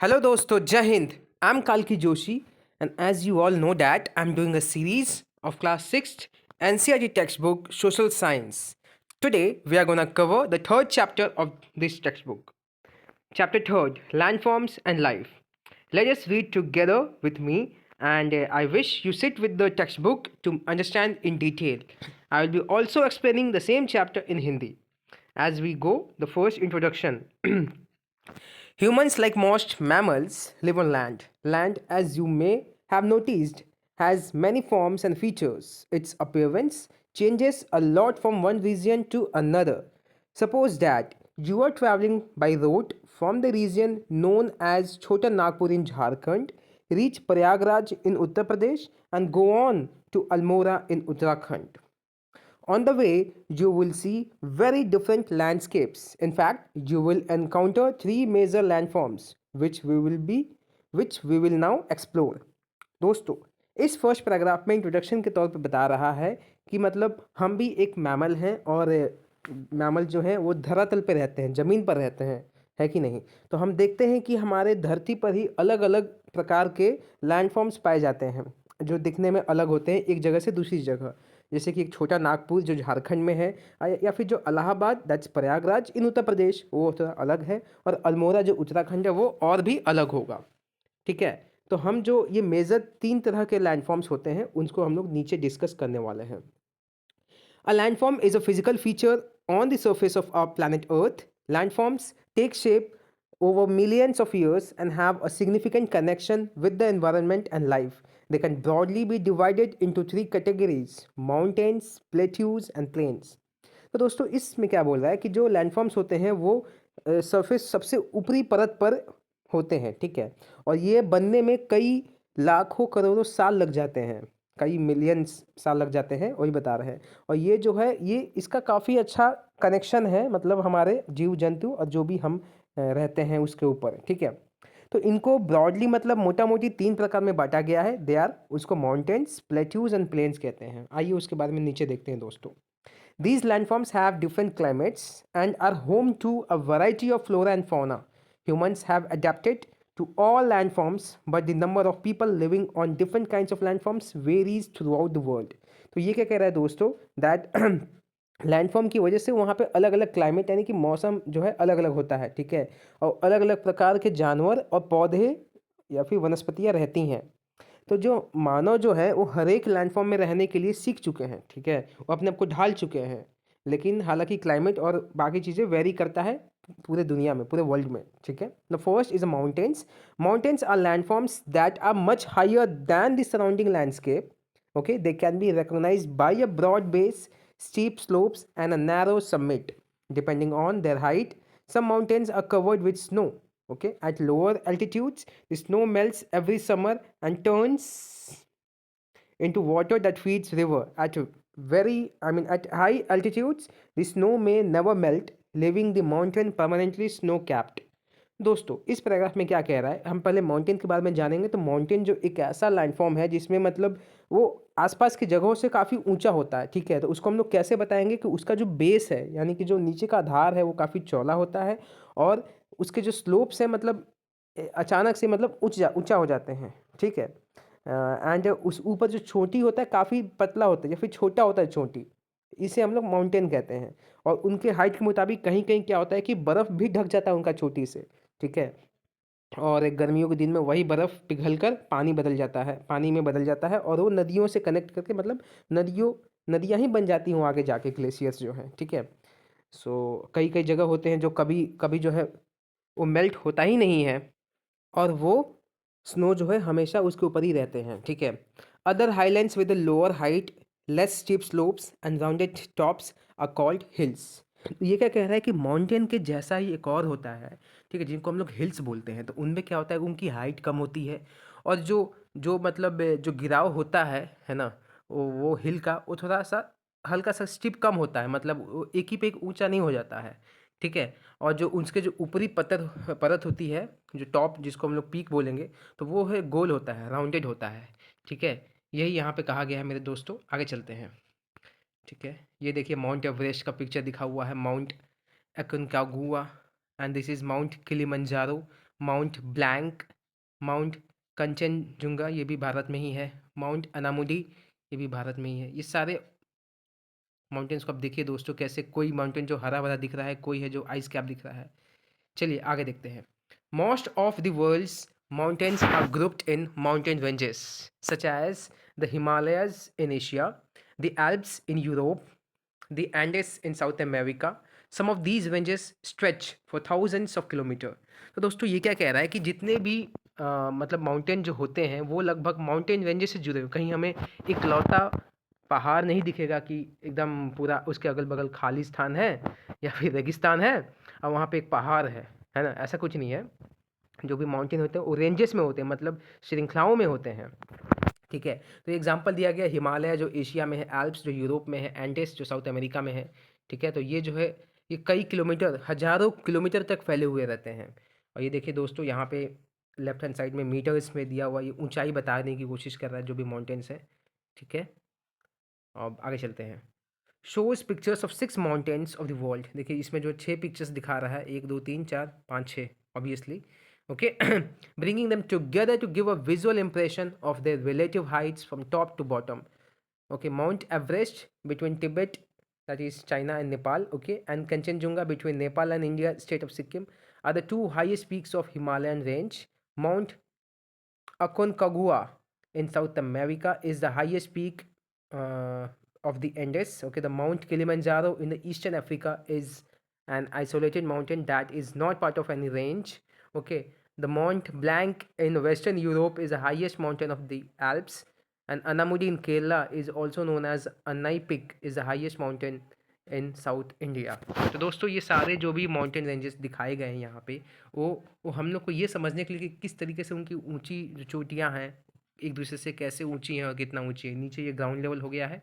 Hello dosto, Jai Hind. I'm Kalki Joshi, and as you all know that I'm doing a series of class 6th NCERT textbook Social Science. Today we are going to cover the third chapter of this textbook. Chapter 3, Landforms and Life. Let us read together with me, and I wish you sit with the textbook to understand in detail. I will be also explaining the same chapter in Hindi. As we go, the first introduction. Humans, like most mammals, live on land. Land, as you may have noticed, has many forms and features. Its appearance changes a lot from one region to another. Suppose that you are traveling by road from the region known as Chota Nagpur in Jharkhand, reach Prayagraj in Uttar Pradesh, and go on to Almora in Uttarakhand. On the way, you will see very different landscapes. In fact, you will encounter three major landforms, which we will now explore. दोस्तों, इस first paragraph में introduction के तौर पे बता रहा है कि मतलब हम भी एक मैमल हैं और मैमल जो हैं वो धरातल पे रहते हैं, ज़मीन पर रहते हैं, है कि नहीं? तो हम देखते हैं कि हमारे धरती पर ही अलग अलग प्रकार के लैंडफॉर्म्स पाए जाते हैं जो दिखने में अलग होते हैं एक जगह से दूसरी जगह। जैसे कि एक छोटा नागपुर जो झारखंड में है, या फिर जो इलाहाबाद दैट्स प्रयागराज इन उत्तर प्रदेश वो थोड़ा अलग है, और अल्मोड़ा जो उत्तराखंड है वो और भी अलग होगा। ठीक है, तो हम जो ये मेजर तीन तरह के लैंडफॉर्म्स होते हैं उनको हम लोग नीचे डिस्कस करने वाले हैं। A landform is a physical feature on the surface of our planet Earth. Landforms take shape over millions of years and have a significant connection with the environment and life. They can broadly be divided into three categories: mountains, plateaus and plains. तो दोस्तों इसमें क्या बोल रहा है कि जो landforms होते हैं वो सरफेस सबसे ऊपरी परत पर होते हैं, ठीक है, और ये बनने में कई लाखों करोड़ों साल लग जाते हैं, कई मिलियंस साल लग जाते हैं, वही बता रहे हैं। और ये जो है ये इसका काफ़ी अच्छा कनेक्शन है, मतलब हमारे जीव जंतु और जो भी हम रहते हैं उसके ऊपर, ठीक है। तो इनको ब्रॉडली मतलब मोटा मोटी तीन प्रकार में बांटा गया है। दे आर, उसको माउंटेन्स, प्लेट्यूज एंड प्लेन्स कहते हैं। आइए उसके बारे में नीचे देखते हैं दोस्तों। These landforms have different climates and are home to a variety of flora and fauna. Humans have adapted to all landforms, but the number of people living on different kinds of landforms varies throughout the world. तो ये क्या कह रहा है दोस्तों, that landform की वजह से वहाँ पे अलग अलग क्लाइमेट यानी कि मौसम जो है अलग अलग होता है, ठीक है, और अलग अलग प्रकार के जानवर और पौधे या फिर वनस्पतियाँ रहती हैं। तो जो मानव जो है वो हर एक लैंडफॉर्म में रहने के लिए सीख चुके हैं, ठीक है, वो अपने आप को ढाल चुके हैं। लेकिन हालांकि क्लाइमेट और बाकी चीज़ें वेरी करता है पूरे दुनिया में, पूरे वर्ल्ड में, ठीक है। The first is a mountains. Mountains are landforms that are much higher than the surrounding landscape. Okay, they can be recognized by a broad base, steep slopes and a narrow summit depending on their height. Some mountains are covered with snow. Okay, at lower altitudes the snow melts every summer and turns into water that feeds river. At high altitudes the snow may never melt, leaving the mountain permanently snow capped. दोस्तों इस paragraph में क्या कह रहा है, हम पहले mountain के बारे में जानेंगे। तो माउंटेन जो एक ऐसा लैंडफॉर्म है जिसमें मतलब वो आसपास की जगहों से काफ़ी ऊंचा होता है, ठीक है। तो उसको हम लोग कैसे बताएंगे कि उसका जो बेस है यानी कि जो नीचे का आधार है वो काफ़ी चौड़ा होता है, और उसके जो स्लोप्स हैं मतलब अचानक से मतलब ऊंचा ऊंचा हो जाते हैं, ठीक है। एंड उस ऊपर जो चोटी होता है काफ़ी पतला होता है या फिर छोटा होता है चोटी, इसे हम लोग माउंटेन कहते हैं। और उनके हाइट के मुताबिक कहीं कहीं क्या होता है कि बर्फ़ भी ढक जाता है उनका चोटी से, ठीक है। और एक गर्मियों के दिन में वही बर्फ़ पिघल कर पानी में बदल जाता है, और वो नदियों से कनेक्ट करके मतलब नदियाँ ही बन जाती हैं आगे जाके, ग्लेशियर्स जो हैं, ठीक है। सो कई कई जगह होते हैं जो कभी कभी जो है वो मेल्ट होता ही नहीं है, और वो स्नो जो है हमेशा उसके ऊपर ही रहते हैं, ठीक है। Other highlands with lower height, less steep slopes and rounded tops are called hills. ये क्या कह रहा है कि माउंटेन के जैसा ही एक और होता है, ठीक है, जिनको हम लोग हिल्स बोलते हैं। तो उनमें क्या होता है, उनकी हाइट कम होती है, और जो जो मतलब जो गिराव होता है ना, वो हिल का वो थोड़ा सा हल्का सा स्टिप कम होता है, मतलब वो एक ही पे एक ऊंचा नहीं हो जाता है, ठीक है। और जो उसके जो ऊपरी परत होती है, जो टॉप जिसको हम लोग पीक बोलेंगे, तो वो है गोल होता है, राउंडेड होता है, ठीक है। यही यहाँ पे कहा गया है मेरे दोस्तों। आगे चलते हैं, ठीक है। ये देखिए माउंट एवरेस्ट का पिक्चर दिखा हुआ है, mount Aconcagua, and this is Mount Kilimanjaro. Mount blank, mount Kanchenjunga ये भी भारत में ही है, माउंट अनामुडी ये भी भारत में ही है। ये सारे माउंटेन्स को आप देखिए दोस्तों, कैसे कोई माउंटेन जो हरा भरा दिख रहा है, कोई है जो आइस कैप दिख रहा है। चलिए आगे देखते हैं। Most of the world's mountains are grouped in mountain ranges such as the Himalayas in Asia, the Alps in Europe, the Andes in South America. Some of these ranges stretch for thousands of kilometer. तो दोस्तों ये क्या कह रहा है कि जितने भी मतलब माउंटेन जो होते हैं वो लगभग माउंटेन रेंजेस से जुड़े हुए, कहीं हमें इकलौता पहाड़ नहीं दिखेगा कि एकदम पूरा उसके अगल बगल खाली स्थान है या फिर रेगिस्तान है और वहाँ पे एक पहाड़ है ना, ऐसा कुछ नहीं है। जो भी माउंटेन होते हैं वो रेंजेस में होते हैं, मतलब श्रृंखलाओं में होते हैं। ठीक है, तो एग्जांपल दिया गया हिमालय जो एशिया में है, एल्प्स जो यूरोप में है, एंडेस जो साउथ अमेरिका में है। ठीक है, तो ये जो है ये कई किलोमीटर, हजारों किलोमीटर तक फैले हुए रहते हैं। और ये देखिए दोस्तों, यहाँ पे लेफ्ट हैंड साइड में मीटर्स में दिया हुआ ये ऊंचाई बताने की कोशिश कर रहा है जो भी माउंटेन्स है। ठीक है, अब आगे चलते हैं। Shows pictures of 6 mountains of the world. देखिए इसमें जो 6 पिक्चर्स दिखा रहा है, 1 2 3 4 5 6 obviously. Okay, bringing them together to give a visual impression of their relative heights from top to bottom. Okay, Mount Everest between Tibet, that is China and Nepal, okay, and Kanchenjunga between Nepal and India, state of Sikkim, are the two highest peaks of Himalayan range. Mount Aconcagua in South America is the highest peak of the Andes. Okay, the Mount Kilimanjaro in the Eastern Africa is an isolated mountain that is not part of any range. Okay, the Mont Blanc in Western Europe is the highest mountain of the Alps, and Anamudi in Kerala is also known as Annai Peak, is the highest mountain in south India. तो दोस्तों ये सारे जो भी mountain ranges दिखाए गए हैं यहाँ पे, वो हम लोग को ये समझने के लिए कि किस तरीके से उनकी ऊंची जो चोटियाँ हैं एक दूसरे से कैसे ऊंची हैं और कितना ऊंची है। नीचे ये ग्राउंड लेवल हो गया है।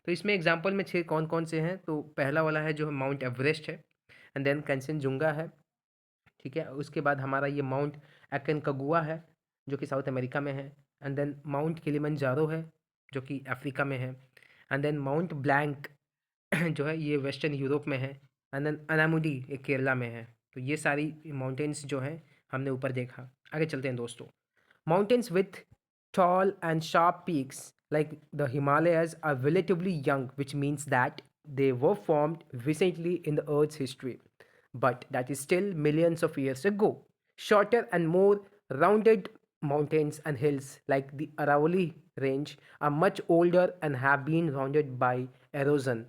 तो इसमें एग्जांपल में 6 कौन कौन से हैं, तो पहला वाला है जो माउंट एवरेस्ट है, एंड देन कंचनजुंगा है। ठीक है, उसके बाद हमारा ये माउंट एकोनकागुआ है जो कि साउथ अमेरिका में है, एंड देन माउंट किलिमंजारो है जो कि अफ्रीका में है, एंड देन माउंट ब्लैंक जो है ये वेस्टर्न यूरोप में है, एंड देन अनामुडी ये केरला में है। तो ये सारी माउंटेन्स जो हैं हमने ऊपर देखा। आगे चलते हैं दोस्तों। Mountains with tall and sharp peaks like the Himalayas are relatively young, which means that they were formed recently in the Earth's history, but that is still millions of years ago. Shorter and more rounded mountains and hills like the Aravalli Range are much older and have been rounded by erosion.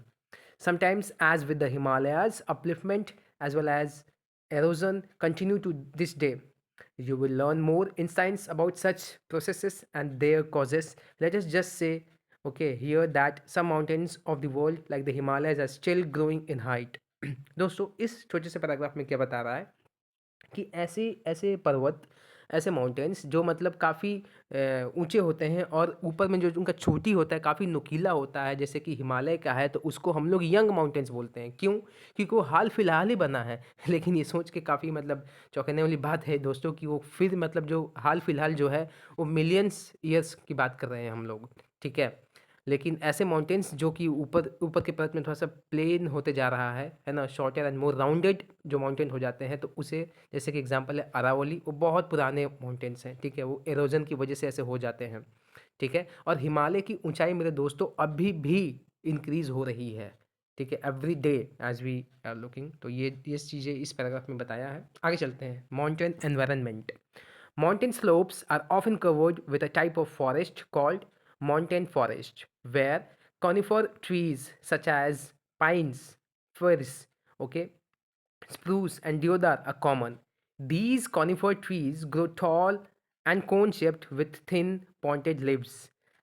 Sometimes, as with the Himalayas, upliftment as well as erosion continue to this day. You will learn more insights about such processes and their causes. Let us just say, okay, here that some mountains of the world, like the Himalayas, are still growing in height. दोस्तों इस छोटे से paragraph में क्या बता रहा है कि ऐसे ऐसे पर्वत, ऐसे माउंटेन्स जो मतलब काफ़ी ऊंचे होते हैं और ऊपर में जो उनका चोटी होता है काफ़ी नुकीला होता है, जैसे कि हिमालय का है, तो उसको हम लोग यंग माउंटेन्स बोलते हैं। क्यों? क्योंकि वो हाल फिलहाल ही बना है। लेकिन ये सोच के काफ़ी मतलब चौंकाने वाली बात है दोस्तों कि वो फिर मतलब जो हाल फिलहाल जो है वो मिलियंस ईयर्स की बात कर रहे हैं हम लोग। ठीक है, लेकिन ऐसे माउंटेन्स जो कि ऊपर ऊपर के परत में थोड़ा सा प्लेन होते जा रहा है ना, शॉर्टर एंड मोर राउंडेड जो माउंटेन हो जाते हैं, तो उसे जैसे कि एग्जांपल है अरावली, वो बहुत पुराने माउंटेन्स हैं। ठीक है, वो एरोजन की वजह से ऐसे हो जाते हैं। ठीक है, और हिमालय की ऊंचाई मेरे दोस्तों अभी भी इंक्रीज हो रही है। ठीक है, every day as we are looking. तो ये चीज़ें इस पैराग्राफ में बताया है। आगे चलते हैं। Mountain environment. Mountain slopes are often covered with a type of forest called mountain forest, where conifer trees such as pines, firs, okay, spruce, and deodar are common. These conifer trees grow tall and cone shaped with thin, pointed leaves.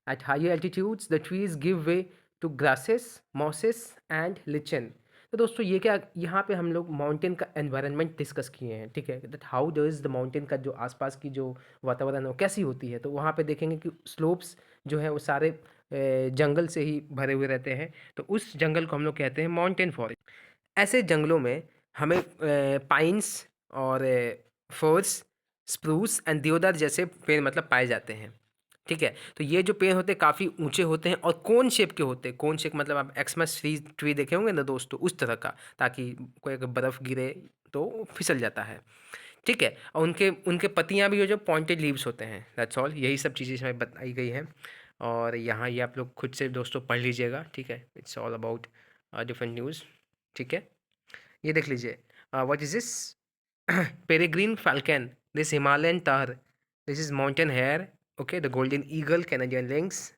At higher altitudes, the trees give way to grasses, mosses, and lichen. तो दोस्तों ये क्या, यहाँ पे हम लोग mountain का environment discuss किए हैं। ठीक है, that how does the mountain का जो आसपास की जो वातावरण है वो कैसी होती है। तो वहाँ पे देखेंगे कि स्लोप्स जो है वो सारे जंगल से ही भरे हुए रहते हैं। तो उस जंगल को हम लोग कहते हैं माउंटेन फॉरेस्ट। ऐसे जंगलों में हमें पाइन्स और फर्स, स्प्रूस एंड देवदार जैसे पेड़ मतलब पाए जाते हैं। ठीक है, तो ये जो पेड़ होते हैं काफ़ी ऊंचे होते हैं और कोन शेप के होते हैं। कोन शेप मतलब आप एक्समस ट्री देखे होंगे ना दोस्तों, उस तरह का, ताकि कोई अगर बर्फ़ गिरे तो फिसल जाता है। ठीक है, और उनके उनके पत्तियाँ भी जो पॉइंटेड लीव्स होते हैं, दैट्स ऑल। यही सब चीज़ें इसमें बताई गई हैं, और यहाँ ये आप लोग खुद से दोस्तों पढ़ लीजिएगा, ठीक है। It's all about different news, ठीक है। ये देख लीजिए, what is this? Peregrine falcon, this Himalayan tahr, this is mountain hare, okay, the golden eagle, Canadian lynx,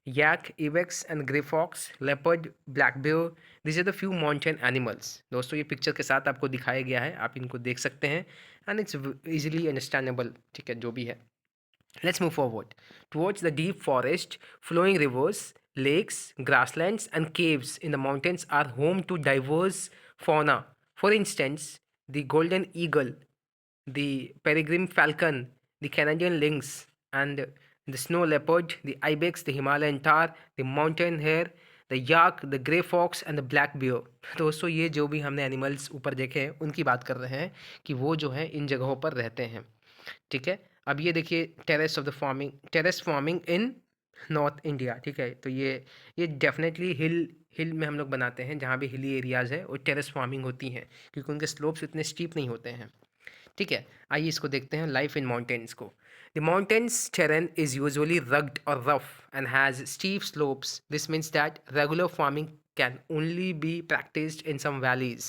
yak, ibex and grey fox, leopard, black bear, these are the few mountain animals। दोस्तों ये picture के साथ आपको दिखाया गया है, आप इनको देख सकते हैं, एंड इट्स इजीली अंडरस्टैंडेबल, ठीक है, जो भी है। Let's move forward towards the deep forest. Flowing rivers, lakes, grasslands, and caves in the mountains are home to diverse fauna. For instance, the golden eagle, the peregrine falcon, the Canadian lynx, and the snow leopard, the ibex, the Himalayan tar, the mountain hare, the yak, the grey fox and the black bear। दोस्तों ये जो भी हमने animals ऊपर देखे हैं उनकी बात कर रहे हैं कि वो जो है इन जगहों पर रहते हैं, ठीक है। अब ये देखिए, terrace farming in north India, ठीक है। तो ये डेफिनेटली हिल में हम लोग बनाते हैं, जहाँ भी हिली एरियाज़ है वो टेरेस फार्मिंग होती हैं, क्योंकि उनके स्लोप्स इतने स्टीप नहीं होते हैं, ठीक है। आइए इसको देखते हैं, लाइफ इन माउंटेन्स को। The mountains terrain is usually rugged और rough and has steep slopes. This means that regular farming can only be practiced in some valleys.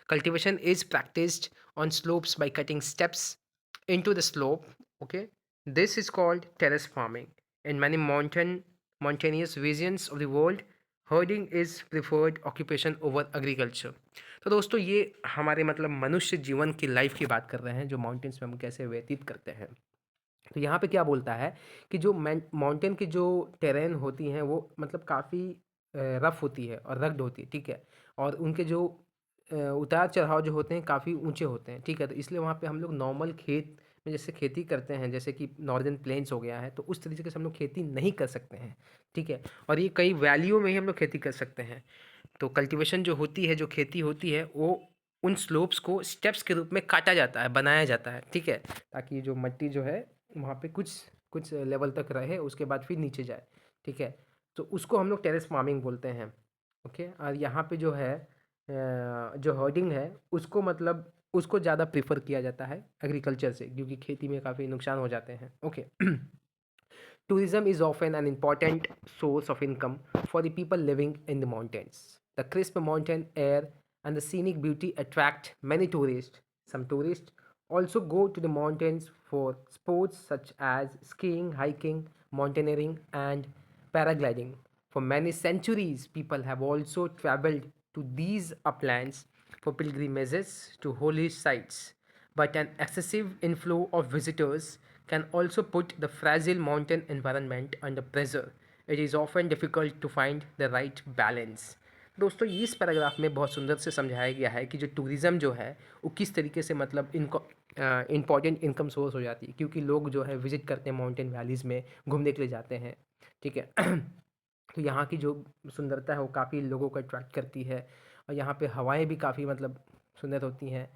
Cultivation is practiced on slopes by cutting steps into the slope. Okay, this is called terrace farming. In many mountainous regions of the world, herding is preferred occupation over agriculture. तो दोस्तों ये हमारे मतलब मनुष्य जीवन की life की बात कर रहे हैं, जो माउंटेन्स में हम कैसे व्यतीत करते हैं। तो यहाँ पे क्या बोलता है कि जो माउंटेन की जो टेरेन होती हैं वो मतलब काफ़ी रफ़ होती है और रग्ड होती है, ठीक है। और उनके जो उतार चढ़ाव जो होते हैं काफ़ी ऊंचे होते हैं, ठीक है। तो इसलिए वहाँ पे हम लोग नॉर्मल खेत में जैसे खेती करते हैं, जैसे कि नॉर्दर्न प्लेन्स हो गया है, तो उस तरीके से हम लोग खेती नहीं कर सकते हैं, ठीक है। और ये कई वैलियों में ही हम लोग खेती कर सकते हैं। तो कल्टीवेशन जो होती है, जो खेती होती है, वो उन स्लोप्स को स्टेप्स के रूप में काटा जाता है, बनाया जाता है, ठीक है, ताकि जो मिट्टी जो है वहाँ पे कुछ कुछ लेवल तक रहे, उसके बाद फिर नीचे जाए, ठीक है। तो उसको हम लोग टेरेस फार्मिंग बोलते हैं, ओके। और यहाँ पे जो है जो हर्डिंग है उसको मतलब उसको ज़्यादा प्रीफर किया जाता है एग्रीकल्चर से, क्योंकि खेती में काफ़ी नुकसान हो जाते हैं, okay. Tourism is often an important source of income for the people living in the mountains. The crisp mountain air and the scenic beauty attract many tourists. Some tourists also go to the mountains for sports such as skiing, hiking, mountaineering, and paragliding. For many centuries, people have also traveled to these uplands for pilgrimages to holy sites. But an excessive inflow of visitors can also put the fragile mountain environment under pressure. It is often difficult to find the right balance. दोस्तों इस paragraph में बहुत सुंदर से समझाया गया है कि जो टूरिज़्म जो है वो किस तरीके से मतलब इनको इम्पॉर्टेंट इनकम सोर्स हो जाती है, क्योंकि लोग जो है विजिट करते हैं माउंटेन वैलीज़ में, घूमने के लिए जाते हैं, ठीक है। तो यहाँ की जो सुंदरता है वो काफ़ी लोगों को अट्रैक्ट करती है, और यहाँ पे हवाएं भी काफ़ी मतलब सुंदर होती हैं,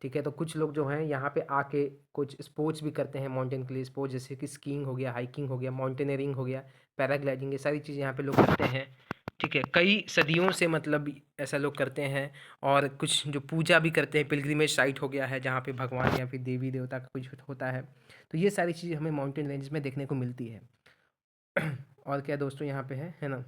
ठीक है। तो कुछ लोग जो हैं यहाँ पे आके कुछ स्पोर्ट्स भी करते हैं माउंटेन के लिए, स्पोर्ट्स जैसे कि स्कीइंग हो गया, हाइकिंग हो गया, माउंटेनियरिंग हो गया, पैराग्लाइडिंग, ये सारी चीज़ें यहाँ पे लोग करते हैं, ठीक है। कई सदियों से मतलब ऐसा लोग करते हैं। और कुछ जो पूजा भी करते हैं, पिलग्रिमेज साइट हो गया है जहाँ पे भगवान या फिर देवी देवता का कुछ होता है। तो ये सारी चीज़ें हमें माउंटेन रेंज में देखने को मिलती है। और क्या दोस्तों यहाँ पे है ना।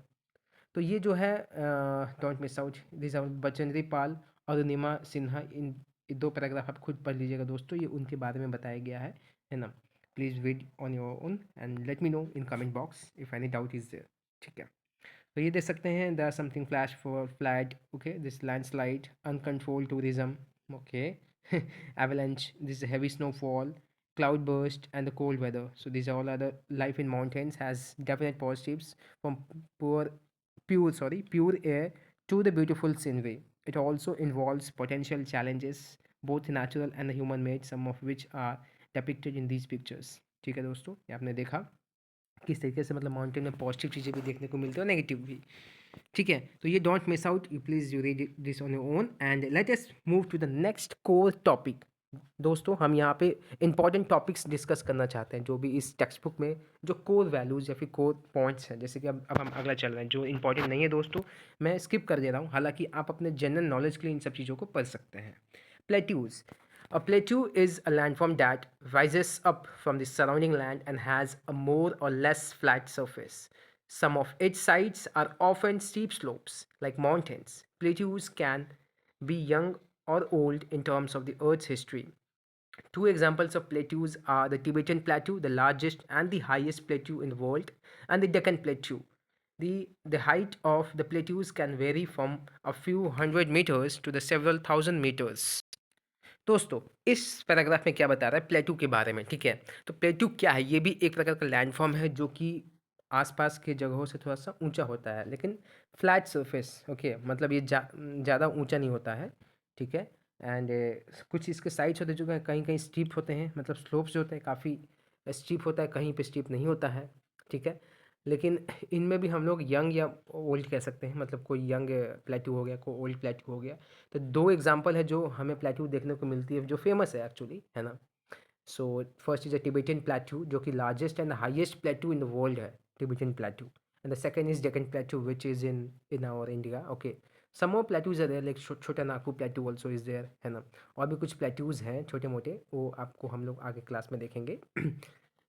तो ये जो है don't miss out this our Bachendri Pal और अरुणिमा सिन्हा, इन दो पैराग्राफ आप खुद पढ़ लीजिएगा दोस्तों, ये उनके बारे में बताया गया है ना। Please read on your own and let me know in comment box if any doubt is there, ठीक है। तो ये देख सकते हैं, there something flash for flat, okay, this landslide, uncontrolled tourism, okay, avalanche, this heavy snowfall, cloud burst, and the cold weather. So these are all other life in mountains has definite positives, from pure air to the beautiful scenery. It also involves potential challenges, both natural and human made, some of which are depicted in these pictures. ठीक है दोस्तों, ये आपने देखा किस तरीके से मतलब माउंटेन में पॉजिटिव चीज़ें भी देखने को मिलती है और नेगेटिव भी, ठीक है। तो ये don't miss out, you please you read this on your own and let us move to the next core topic. दोस्तों हम यहाँ पे इंपॉर्टेंट टॉपिक्स डिस्कस करना चाहते हैं, जो भी इस टेक्स्ट बुक में जो कोर वैल्यूज़ या फिर कोर पॉइंट्स हैं, जैसे कि अब हम अगला चल रहे हैं, जो इंपॉर्टेंट नहीं है दोस्तों मैं स्किप कर दे रहा हूँ, हालांकि आप अपने जनरल नॉलेज के लिए इन सब चीज़ों को पढ़ सकते हैं। Plateaus, A plateau is a landform that rises up from the surrounding land and has a more or less flat surface. Some of its sides are often steep slopes, like mountains. Plateaus can be young or old in terms of the Earth's history. Two examples of plateaus are the Tibetan Plateau, the largest and the highest plateau in the world, and the Deccan Plateau. The height of the plateaus can vary from a few hundred meters to the several thousand meters. दोस्तों, इस paragraph में क्या बता रहा है प्लेटू के बारे में, ठीक है? तो प्लेटू क्या है? ये भी एक प्रकार का लैंडफॉर्म है जो कि आसपास के जगहों से थोड़ा सा ऊंचा होता है, लेकिन फ्लैट सरफेस, ओके, मतलब ये ज़्यादा ऊंचा नहीं होता है, ठीक है? एंड कुछ इसके साइड्स होते हैं जो कहीं कहीं स्टीप होते हैं, मतलब स्लोप्स जो होते हैं काफ़ी स्टीप होता है, कहीं पे स्टीप नहीं होता है, ठीक है? लेकिन इनमें भी हम लोग यंग या ओल्ड कह सकते हैं, मतलब कोई यंग प्लेटू हो गया, कोई ओल्ड प्लेटू हो गया। तो दो एग्जांपल है जो हमें प्लेटू देखने को मिलती है जो फेमस है एक्चुअली, है ना? So first is a Tibetan plateau जो कि largest and highest plateau in the world है, Tibetan plateau. And the second is Deccan plateau which is in our India, okay. Some more plateaus are there like Chota Nagpur plateau also is there, है ना? और भी कुछ plateaus हैं छोटे मोटे, वो आपको हम लोग आगे क्लास में देखेंगे।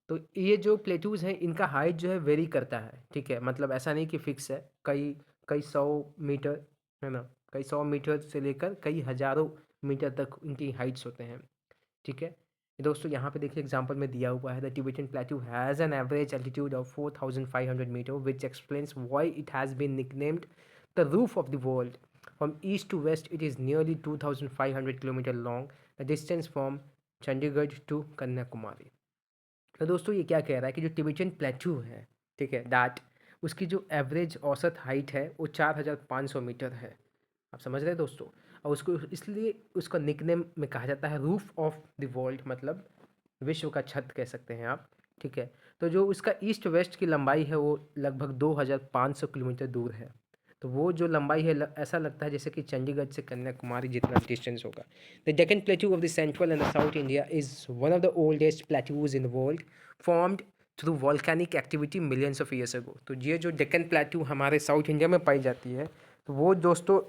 तो ये जो प्लेटूज हैं इनका हाइट जो है वेरी करता है, ठीक है? मतलब ऐसा नहीं कि फिक्स है, कई कई 100 मीटर, है ना? कई 100 मीटर से लेकर कई हज़ारों मीटर तक इनकी हाइट्स होते हैं, ठीक है? दोस्तों यहाँ पे देखिए एग्जांपल में दिया हुआ है the Tibetan plateau has an average altitude of 4500 metre which explains why it has been nicknamed the roof of the world. From east to west it is nearly 2500 kilometre long, the distance from Chandigarh to Kanyakumari. तो दोस्तों ये क्या कह रहा है कि जो Tibetan प्लेटू है, ठीक है, दैट उसकी जो एवरेज औसत हाइट है वो 4500 मीटर है। आप समझ रहे हैं दोस्तों? और उसको इसलिए उसका निकनेम में कहा जाता है रूफ ऑफ द वर्ल्ड, मतलब विश्व का छत कह सकते हैं आप, ठीक है? तो जो उसका ईस्ट वेस्ट की लंबाई है वो लगभग 2500 किलोमीटर दूर है। तो वो जो लंबाई है ऐसा लगता है जैसे कि चंडीगढ़ से कन्याकुमारी जितना डिस्टेंस होगा। The Deccan प्लेटू of the central and the south India is one of the oldest plateaus in the world, formed through volcanic activity millions of years ago. तो ये जो डेक्कन प्लेटू हमारे साउथ इंडिया में पाई जाती है, तो वो दोस्तों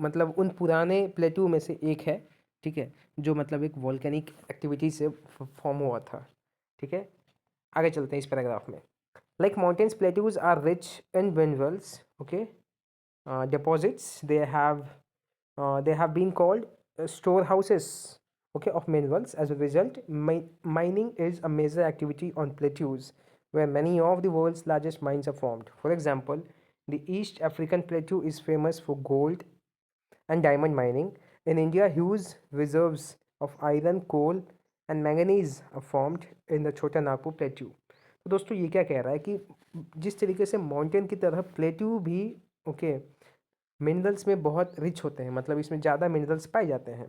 मतलब उन पुराने प्लेटू में से एक है, ठीक है? जो मतलब एक वॉल्केनिक एक्टिविटी से फॉर्म हुआ था, ठीक है? आगे चलते हैं इस पैराग्राफ में। Like mountains plateaus are rich in minerals, okay, deposits. They have been called storehouses, okay, of minerals. As a result, mining is a major activity on plateaus where many of the world's largest mines are formed. For example, the East African plateau is famous for gold and diamond mining. In India, huge reserves of iron, coal and manganese are formed in the Chota Nagpur plateau. तो दोस्तों ये क्या कह रहा है कि जिस तरीके से माउंटेन की तरह प्लेट्यू भी, ओके, मिनरल्स में बहुत रिच होते हैं, मतलब इसमें ज़्यादा मिनरल्स पाए जाते हैं,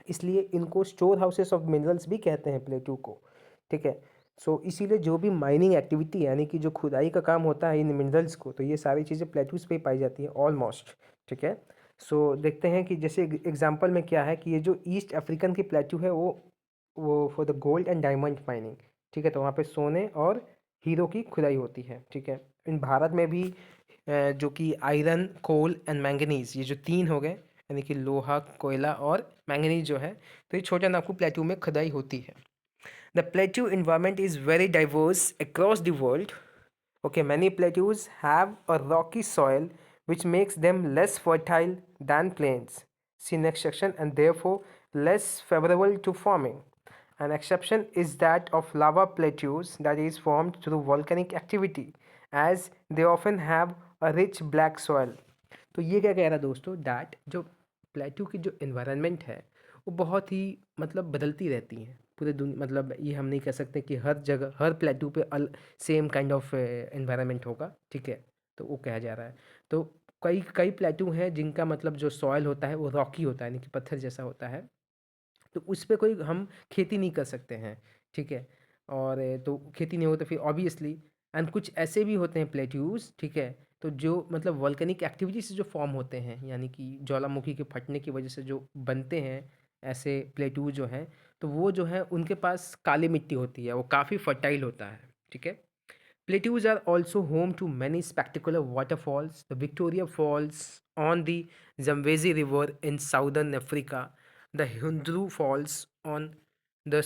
इसलिए इनको स्टोर हाउसेस ऑफ मिनरल्स भी कहते हैं प्लेट्यू को, ठीक है? सो इसीलिए जो भी माइनिंग एक्टिविटी यानी कि जो खुदाई का काम होता है इन मिनरल्स को, तो ये सारी चीज़ें प्लेट्यूज पे ही पाई जाती हैं ऑलमोस्ट, ठीक है? सो देखते हैं कि जैसे एग्जांपल में क्या है कि ये जो ईस्ट अफ्रीकन की प्लेट्यू है वो for the gold and diamond mining, ठीक है? तो वहाँ पे सोने और हीरो की खुदाई होती है, ठीक है? इन भारत में भी जो कि आयरन, कोल एंड मैंगनीज, ये जो तीन हो गए, यानी कि लोहा, कोयला और मैंगनीज जो है, तो ये छोटा नागपुर प्लेटू में खुदाई होती है। The प्लेटू environment is very diverse across the world, okay, many plateaus have a rocky soil which makes them less fertile than plains, see next section, and therefore less favorable to farming. An exception is that of lava plateaus that is formed through volcanic activity, as they often have a rich black soil. तो ये क्या कह रहा है दोस्तों, that जो plateau की जो इन्वायरमेंट है वो बहुत ही मतलब बदलती रहती हैं पूरे दुनिया, मतलब ये हम नहीं कह सकते कि हर जगह हर प्लेट्यू पे सेम काइंड ऑफ इन्वायरमेंट होगा, ठीक है? तो वो कहा जा रहा है। तो कई कई प्लेट्यू हैं जिनका मतलब जो सॉइल होता है वो रॉकी होता है, यानी कि पत्थर जैसा होता है, तो उस पे कोई हम खेती नहीं कर सकते हैं, ठीक है? और तो खेती नहीं हो तो फिर ऑब्वियसली, एंड कुछ ऐसे भी होते हैं प्लेट्यूज, ठीक है? तो जो मतलब वॉल्केनिक एक्टिविटी से जो फॉर्म होते हैं, यानी कि ज्वालामुखी के फटने की वजह से जो बनते हैं ऐसे प्लेट्यूज जो हैं, तो वो जो है उनके पास काली मिट्टी होती है, वो काफ़ी फर्टाइल होता है, ठीक है? Plateaus are also home to many spectacular waterfalls. The Victoria Falls on the Zambezi River in southern Africa, the Hundru falls on the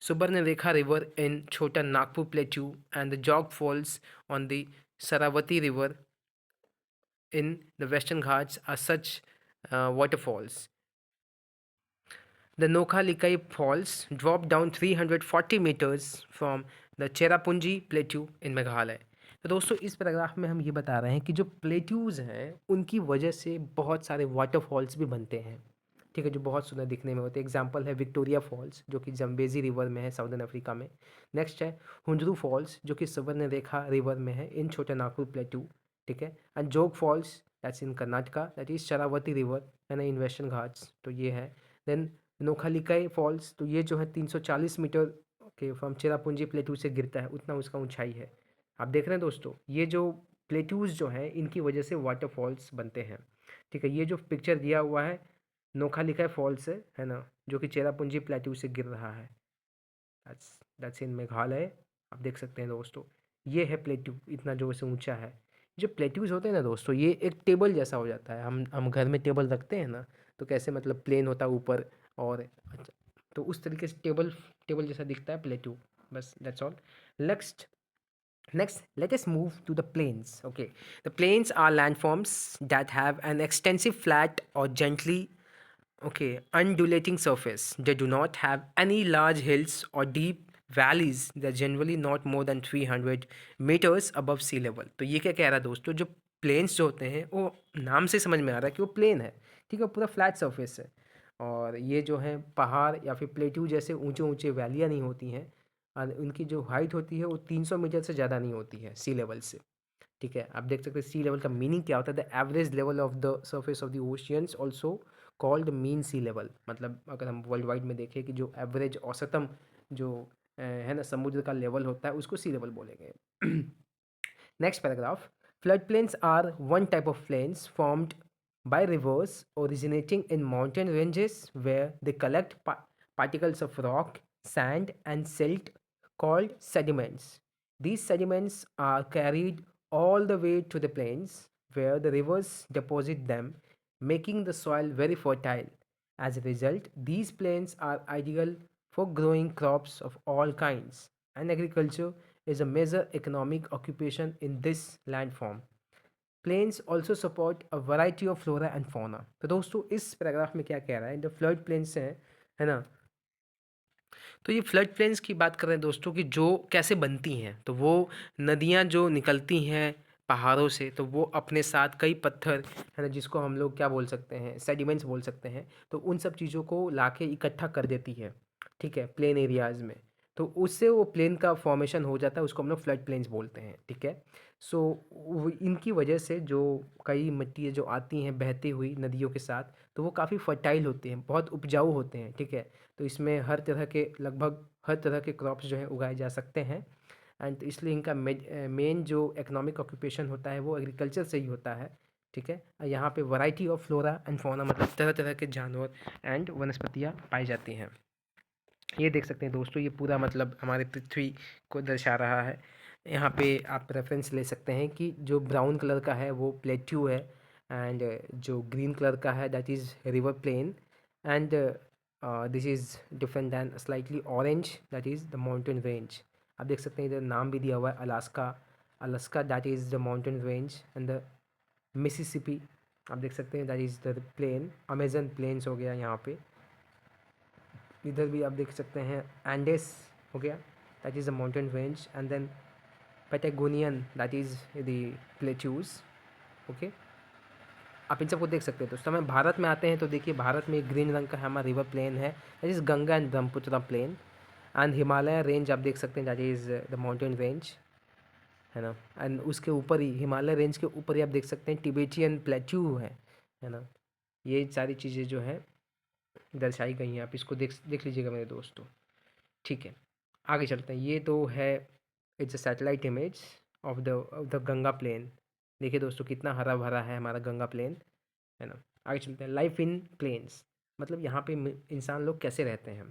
Subarnarekha River in Chota Nagpur Plateau and the Jog Falls on the Saravati River in the Western Ghats are such waterfalls. The Nokhalikai Falls drop down 340 meters from the Cherrapunji Plateau in Meghalaya. तो दोस्तों इस paragraph में हम ये बता रहे हैं कि जो प्लेट्यूज़ हैं उनकी वजह से बहुत सारे वाटरफॉल्स भी बनते हैं, ठीक है, जो बहुत सुंदर दिखने में होते हैं। एग्जांपल है विक्टोरिया फॉल्स जो कि जम्बेजी रिवर में है साउदर्न अफ्रीका में। नेक्स्ट है हुंजरू फॉल्स जो कि सुवर्णरेखा रिवर में है इन छोटा नागपुर प्लेट्यू, ठीक है। And Jog falls that's in Karnataka, that is Sharavati river and in western Ghats, तो ये है। देन नोखालिकाई फॉल्स, तो ये जो है 340 मीटर के फ्रॉम चेरापूंजी प्लेट्यू से गिरता है, उतना उसका ऊंचाई है। आप देख रहे हैं दोस्तों, ये जो प्लेट्यूज जो हैं इनकी वजह से वाटरफॉल्स बनते हैं, ठीक है। ये जो पिक्चर दिया हुआ है नोखालिकाई फॉल्स है ना, जो कि चेरापूंजी प्लेट्यू से गिर रहा है, दैट्स इन मेघालय। आप देख सकते हैं दोस्तों, ये है प्लेट्यू, इतना जो से ऊंचा है। जो प्लेट्यूज होते हैं ना दोस्तों, ये एक टेबल जैसा हो जाता है। हम घर में टेबल रखते हैं ना, तो कैसे मतलब प्लेन होता है ऊपर और अच्छा, तो उस तरीके से टेबल टेबल जैसा दिखता है प्लेट्यू, बस that's all. Next, let us move to the plains. Okay, the plains are landforms that have an extensive flat or gently, okay, undulating surface. They do not have any large hills or deep valleys. They're generally not more than 300 meters above sea level. तो ये क्या कह रहा है दोस्तों, जो planes जो होते हैं वो नाम से समझ में आ रहा है कि वो प्लेन है, ठीक है, पूरा फ्लैट सरफेस है। और ये जो है पहाड़ या फिर प्लेट्यू जैसे ऊंचे ऊंचे वैलियाँ नहीं होती हैं, और उनकी जो हाइट होती है वो 300 मीटर से ज़्यादा नहीं होती है सी लेवल से, ठीक है। आप देख सकते हैं सी लेवल का मीनिंग क्या होता है, the average level of the surface of the oceans also called mean sea level. मतलब अगर हम वर्ल्ड वाइड में देखें कि जो एवरेज औसतम जो है ना समुद्र का लेवल होता है उसको सी लेवल बोलेंगे। Next paragraph, flood plains are one type of plains formed by rivers originating in mountain ranges where they collect particles of rock, sand, and silt called sediments. These sediments are carried all the way to the plains where the rivers deposit them, making the soil very fertile. As a result, these plains are ideal for growing crops of all kinds, and agriculture is a major economic occupation in this landform. Plains also support a variety of flora and fauna. तो दोस्तों इस paragraph में क्या कह रहा है, जो flood plains हैं, है ना, तो ये फ्लड प्लेन्स की बात कर रहे हैं दोस्तों कि जो कैसे बनती हैं। तो वो नदियाँ जो निकलती हैं पहाड़ों से, तो वो अपने साथ कई पत्थर, है ना, जिसको हम लोग क्या बोल सकते हैं, सेडिमेंट्स बोल सकते हैं, तो उन सब चीज़ों को लाके इकट्ठा कर देती है, ठीक है, प्लेन एरियाज़ में। तो उससे वो प्लेन का फॉर्मेशन हो जाता है, उसको हम लोग फ्लड प्लेन्स बोलते हैं, ठीक है। सो इनकी वजह से जो कई मिट्टी जो आती हैं बहती हुई नदियों के साथ, तो वो काफ़ी फर्टाइल होते हैं, बहुत उपजाऊ होते हैं, ठीक है। तो इसमें हर तरह के लगभग हर तरह के क्रॉप्स जो हैं उगाए जा सकते हैं। एंड इसलिए इनका मेन जो इकोनॉमिक ऑक्यूपेशन होता है वो एग्रीकल्चर से ही होता है, ठीक है। यहाँ पे variety of flora and fauna मतलब तरह तरह के जानवर एंड वनस्पतियाँ पाई जाती हैं। ये देख सकते हैं दोस्तों, ये पूरा मतलब हमारे पृथ्वी को दर्शा रहा है। यहाँ पे आप रेफरेंस ले सकते हैं कि जो ब्राउन कलर का है वो प्लेट्यू है, एंड जो ग्रीन कलर का है that is river plain, and this is different than slightly orange that is the mountain range. आप देख सकते हैं इधर नाम भी दिया हुआ है Alaska, Alaska that is the mountain range, and the Mississippi आप देख सकते हैं that is the plain, Amazon plains हो गया यहाँ पे। इधर भी आप देख सकते हैं एंडेस हो गया that is the mountain range, and then Patagonian that is the plateaus, okay. आप इन सबको देख सकते हैं। दोस्तों हम भारत में आते हैं तो देखिए भारत में एक ग्रीन रंग का हमारा रिवर प्लेन है that is Ganga and Brahmaputra plain, and Himalaya range आप देख सकते हैं that is the mountain range, है ना। एंड उसके ऊपर ही हिमालय रेंज के ऊपर ही आप देख सकते हैं टिबेटियन प्लेट्यू है ना। ये सारी चीज़ें जो है दर्शाई गई हैं, आप इसको देख देख लीजिएगा मेरे दोस्तों, ठीक है। आगे चलते हैं, ये तो है it's a satellite image of the Ganga plain. देखिए दोस्तों कितना हरा भरा है हमारा गंगा प्लेन, है ना। आगे चलते हैं, लाइफ इन प्लेन्स मतलब यहाँ पे इंसान लोग कैसे रहते हैं।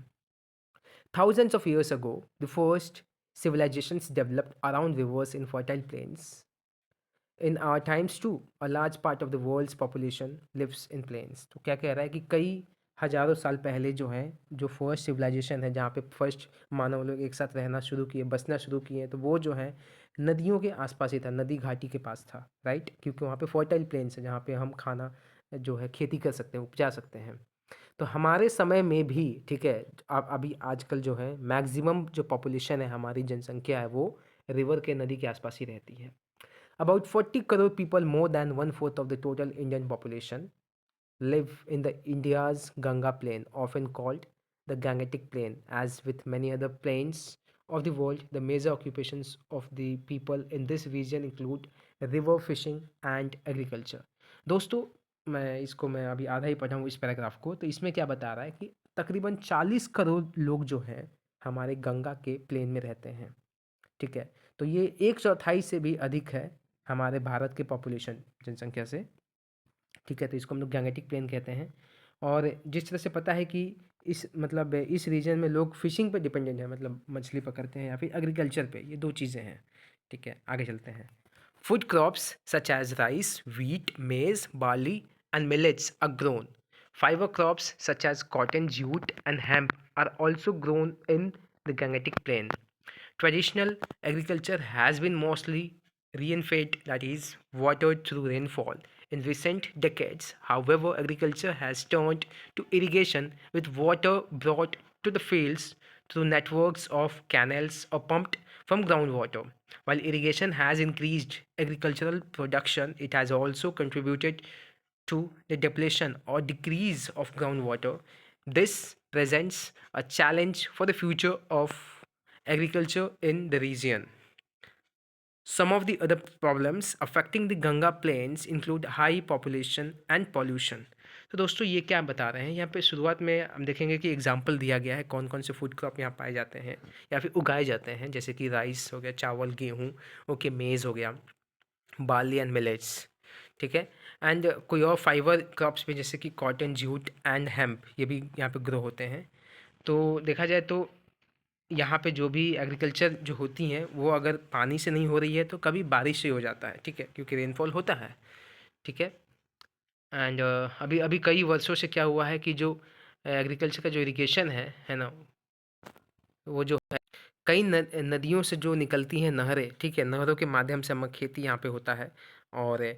Thousands of years ago, the first civilizations developed around rivers in fertile plains. In our times too a large part of the world's population lives in plains. तो क्या कह रहा है कि कई हज़ारों साल पहले जो है, जो फर्स्ट सिविलाइजेशन है, जहाँ पे फर्स्ट मानव लोग एक साथ रहना शुरू किए, बसना शुरू किए, तो वो जो है नदियों के आसपास ही था, नदी घाटी के पास था, राइट? क्योंकि वहाँ पे फर्टाइल प्लेन्स है, जहाँ पे हम खाना जो है खेती कर सकते हैं, उपजा सकते हैं। तो हमारे समय में भी, ठीक है, अब अभी आजकल जो है मैक्सिमम जो पॉपुलेशन है, हमारी जनसंख्या है, वो रिवर के, नदी के आसपास ही रहती है। About 40 crore people, more than one fourth of the total Indian population, live in the India's Ganga plain, often called the Gangetic plain. As with many other plains of the world, the major occupations of the people in this region include river fishing and agriculture. दोस्तों, मैं अभी आधा ही पढ़ा हूँ इस paragraph को, तो इसमें क्या बता रहा है कि तकरीबन 40 करोड़ लोग जो हैं हमारे गंगा के प्लेन में रहते हैं, ठीक है? तो ये एक चौथाई से भी अधिक है हमारे भारत के पॉपुलेशन, जनसंख्या से, ठीक है? तो इसको हम लोग गैंगेटिक प्लेन कहते हैं। और जिस तरह से पता है कि इस मतलब इस रीजन में लोग फिशिंग पे डिपेंडेंट हैं, मतलब मछली पकड़ते हैं, या फिर एग्रीकल्चर पे, ये दो चीज़ें हैं, ठीक है? आगे चलते हैं। Food crops such as rice, wheat, maize, barley and millets are grown. Fiber crops such as cotton, jute, and hemp are also grown in the Gangetic Plain. Traditional agriculture has been mostly rain-fed, that is, watered through rainfall. In recent decades, however, agriculture has turned to irrigation with water brought to the fields through networks of canals or pumped from groundwater. While irrigation has increased agricultural production, it has also contributed to the depletion or decrease of groundwater. This presents a challenge for the future of agriculture in the region. Some of the other problems affecting the Ganga plains include high population and pollution. तो दोस्तों, ये क्या बता रहे हैं यहाँ पे? शुरुआत में हम देखेंगे कि एग्जाम्पल दिया गया है कौन कौन से फूड क्रॉप यहाँ पाए जाते हैं या फिर उगाए जाते हैं, जैसे कि राइस हो गया, चावल, गेहूँ, ओके, मेज़ हो गया, बार्ली एंड मिलेट्स, ठीक है? एंड कोई और फाइबर क्रॉप्स भी, जैसे कि कॉटन, जूट एंड हेम्प, ये भी यहाँ पे ग्रो होते हैं। तो देखा जाए तो यहाँ पे जो भी एग्रीकल्चर जो होती हैं, वो अगर पानी से नहीं हो रही है तो कभी बारिश से हो जाता है, ठीक है? क्योंकि रेनफॉल होता है, ठीक है? एंड अभी अभी कई वर्षों से क्या हुआ है कि जो एग्रीकल्चर का जो इरिगेशन है ना, वो जो है कई नदियों से जो निकलती हैं नहरें, ठीक है? नहरों के माध्यम से हम खेती यहाँ पे होता है। और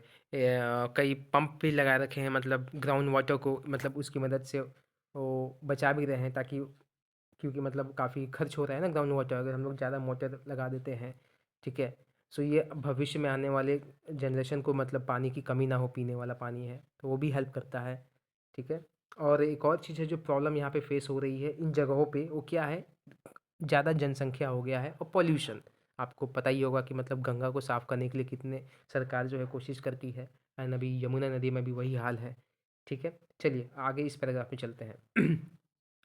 कई पंप भी लगा रखे हैं, मतलब ग्राउंड वाटर को, मतलब उसकी मदद से वो बचा भी रहे हैं, ताकि, क्योंकि मतलब काफ़ी खर्च हो रहा है ना ग्राउंड वाटर, अगर हम लोग ज़्यादा मोटर लगा देते हैं, ठीक है? सो ये भविष्य में आने वाले जनरेशन को मतलब पानी की कमी ना हो, पीने वाला पानी है, तो वो भी हेल्प करता है, ठीक है? और एक और चीज़ है जो प्रॉब्लम यहाँ पे फेस हो रही है इन जगहों पे, वो क्या है? ज़्यादा जनसंख्या हो गया है और पॉल्यूशन। आपको पता ही होगा कि मतलब गंगा को साफ़ करने के लिए कितने सरकार जो है कोशिश करती है, एंड अभी यमुना नदी में भी वही हाल है, ठीक है? चलिए आगे इस पैराग्राफ में चलते हैं।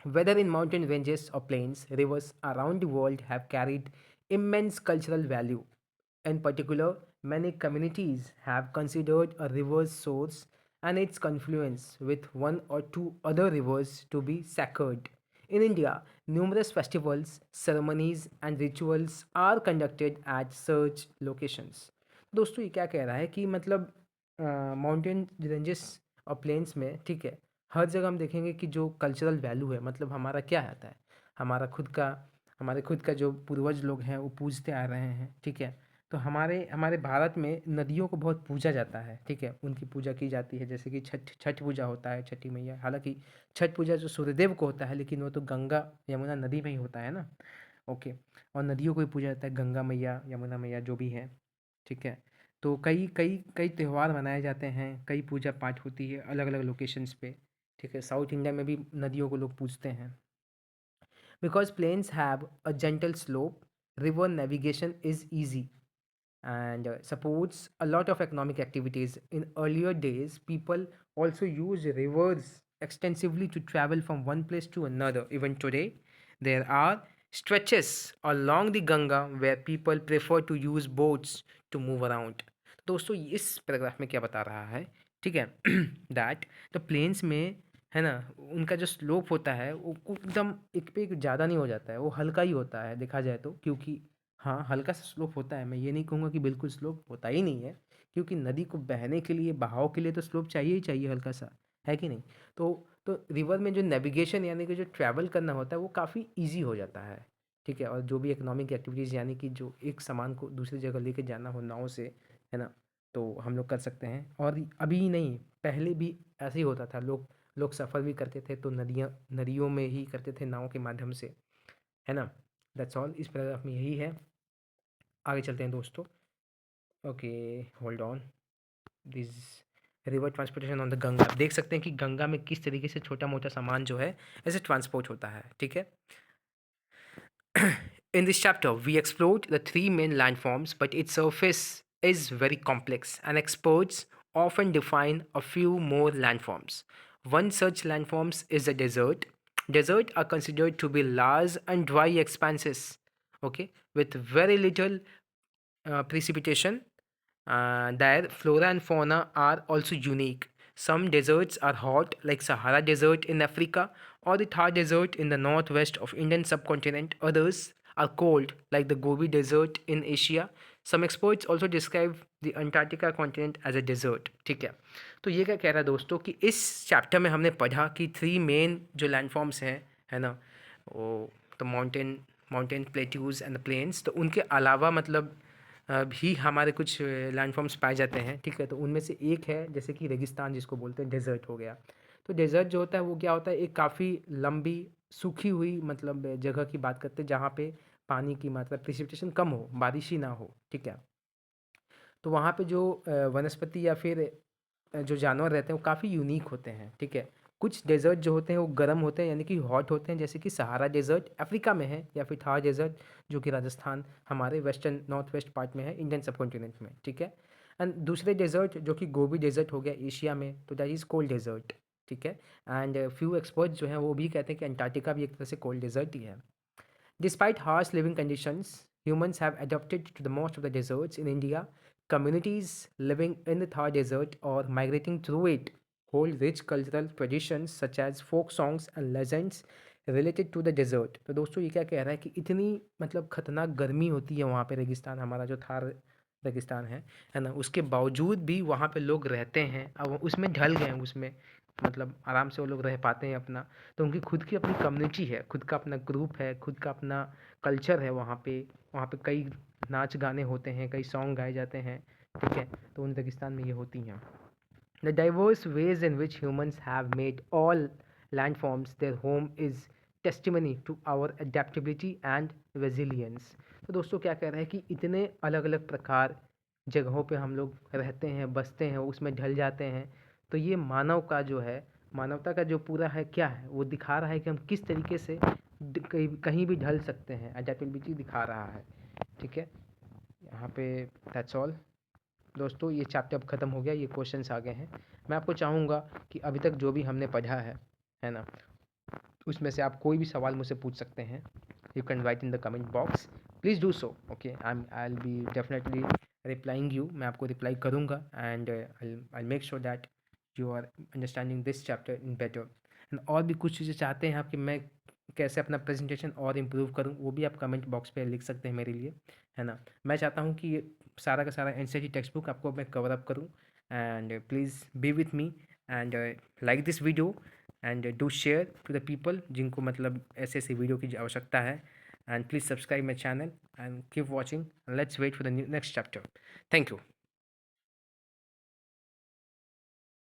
Whether in mountain ranges or plains, rivers around the world have carried immense cultural value. In particular, many communities have considered a river's source and its confluence with one or two other rivers to be sacred. In India, numerous festivals, ceremonies, and rituals are conducted at such locations. दोस्तों, ये क्या कह रहा है कि मतलब mountain ranges और planes में, ठीक है, हर जगह हम देखेंगे कि जो कल्चरल वैल्यू है, मतलब हमारा क्या आता है, हमारा खुद का, हमारे खुद का जो पूर्वज लोग हैं वो पूजते आ रहे हैं, ठीक है? तो हमारे हमारे भारत में नदियों को बहुत पूजा जाता है, ठीक है? उनकी पूजा की जाती है, जैसे कि छठ पूजा होता है, छठी मैया। हालांकि छठ पूजा जो सूर्यदेव को होता है, लेकिन वो तो गंगा यमुना नदी में ही होता है ना, ओके? और नदियों को भी पूजा जाता है, गंगा मैया, यमुना मैया, जो भी है, ठीक है? तो कई कई कई त्यौहार मनाए जाते हैं, कई पूजा पाठ होती है अलग अलग लोकेशंस पे, ठीक है? साउथ इंडिया में भी नदियों को लोग पूजते हैं। Because plains have a gentle slope, river navigation is easy and supports a lot of economic activities. In earlier days, people also used rivers extensively to travel from one place to another. Even today, there are stretches along the Ganga where people prefer to use boats to move around. दोस्तों, इस paragraph में क्या बता रहा है, ठीक है? That the planes में, है ना, उनका जो स्लोप होता है वो एकदम एक पे एक ज़्यादा नहीं हो जाता है, वो हल्का ही होता है देखा जाए तो, क्योंकि हाँ, हल्का सा स्लोप होता है, मैं ये नहीं कहूँगा कि बिल्कुल स्लोप होता ही नहीं है, क्योंकि नदी को बहने के लिए, बहाव के लिए तो स्लोप चाहिए ही चाहिए हल्का सा, है कि नहीं? तो रिवर में जो नेविगेशन यानी कि जो ट्रैवल करना होता है वो काफ़ी ईज़ी हो जाता है, ठीक है? और जो भी इकोनॉमिक एक्टिविटीज़ यानी कि जो एक सामान को दूसरी जगह लेके जाना हो नाव से, है ना? तो हम लोग कर सकते हैं। और अभी नहीं, पहले भी ऐसे ही होता था, लोग लोग सफ़र भी करते थे तो नदियों में ही करते थे नाव के माध्यम से, है ना? दैट्स ऑल, इस पैराग्राफ में यही है। आगे चलते हैं दोस्तों। Okay, hold on. This river transportation on the Ganga, आप देख सकते हैं कि गंगा में किस तरीके से छोटा मोटा सामान जो है ऐसे ट्रांसपोर्ट होता है, ठीक है? In this chapter, we explored the three main landforms, but its surface is very complex, and experts often define a few more landforms. One such landforms is the desert. Deserts are considered to be large and dry expanses, okay, with very little precipitation. Their flora and fauna are also unique. Some deserts are hot, like Sahara Desert in Africa or the Thar Desert in the northwest of Indian subcontinent. Others are cold, like the Gobi Desert in Asia. Some experts also describe the Antarctica continent as a desert. ठीक है, तो ये क्या कह रहा है दोस्तों कि इस चैप्टर में हमने पढ़ा कि थ्री मेन जो लैंडफॉर्म्स हैं, है ना, वो तो mountain plateaus and the plains, तो उनके अलावा मतलब भी हमारे कुछ लैंडफॉर्म्स पाए जाते हैं, ठीक है? तो उनमें से एक है जैसे कि रेगिस्तान जिसको बोलते हैं, डेजर्ट हो गया। तो डेजर्ट जो होता है वो क्या होता है, एक काफ़ी लंबी सूखी हुई मतलब जगह की बात करते हैं जहाँ पे पानी की मात्रा, प्रिसिपिटेशन कम हो, बारिश ही ना हो, ठीक है? तो वहाँ पे जो वनस्पति या फिर जो जानवर रहते हैं वो काफ़ी यूनिक होते हैं, ठीक है? कुछ डेज़र्ट जो होते हैं वो गर्म होते हैं यानी कि हॉट होते हैं, जैसे कि सहारा डेज़र्ट अफ्रीका में है, या फिर थार डेज़र्ट जो कि राजस्थान हमारे वेस्टर्न नॉर्थ वेस्ट पार्ट में है, इंडियन सबकॉन्टिनेंट में, ठीक है? एंड दूसरे डेज़र्ट जो कि गोबी डेज़र्ट हो गया एशिया में, तो दैट इज़ कोल्ड डेज़र्ट, ठीक है? एंड फ्यू एक्सपर्ट्स जो हैं वो भी कहते हैं कि अंटार्कटिका भी एक तरह से कोल्ड डेज़र्ट ही है। Despite harsh living conditions, humans have adapted to the most of the deserts in India. Communities living in the Thar Desert or migrating through it hold rich cultural traditions such as folk songs and legends related to the desert. तो दोस्तों ये क्या कह रहा है कि इतनी मतलब खतरनाक गर्मी होती है वहाँ पे, रेगिस्तान हमारा जो थार रेगिस्तान है ना, उसके बावजूद भी वहाँ पे लोग रहते हैं। अब वो उसमें ढल गए हैं, उसमें मतलब आराम से वो लोग रह पाते हैं अपना। तो उनकी खुद की अपनी कम्युनिटी है, खुद का अपना ग्रुप है, खुद का अपना कल्चर है वहाँ पे कई नाच गाने होते हैं, कई सॉन्ग गाए जाते हैं, ठीक है? तो उन रेगिस्तान में ये होती हैं। The diverse ways in which humans have made all landforms their home is testimony to our adaptability and resilience. तो दोस्तों क्या कह रहे हैं कि इतने अलग अलग प्रकार जगहों पे हम लोग रहते हैं, बसते हैं, उसमें ढल जाते हैं। तो ये मानव का जो है, मानवता का जो पूरा है क्या है, वो दिखा रहा है कि हम किस तरीके से कहीं भी ढल सकते हैं, अडेप्टेबिलिटी दिखा रहा है, ठीक है? यहाँ पे दैट्स ऑल दोस्तों, ये चैप्टर अब ख़त्म हो गया, ये क्वेश्चंस आ गए हैं। मैं आपको चाहूँगा कि अभी तक जो भी हमने पढ़ा है ना, उसमें से आप कोई भी सवाल मुझसे पूछ सकते हैं। You can write in the comment box, please do so, okay? I will be definitely replying you, मैं आपको रिप्लाई करूँगा। And I make sure that you are understanding this chapter in better. And और भी कुछ चीज़ें चाहते हैं आप कि मैं कैसे अपना प्रेजेंटेशन और इम्प्रूव करूँ, वो भी आप कमेंट बॉक्स पे लिख सकते हैं मेरे लिए, है ना? मैं चाहता हूँ कि ये सारा का सारा एनसीईआरटी टेक्स्ट बुक आपको मैं कवर अप करूँ। And please be with me and like this video and do share to the people जिनको मतलब ऐसे ऐसे वीडियो की आवश्यकता है। And please subscribe my channel and keep watching. Let's wait for the next chapter. Thank you.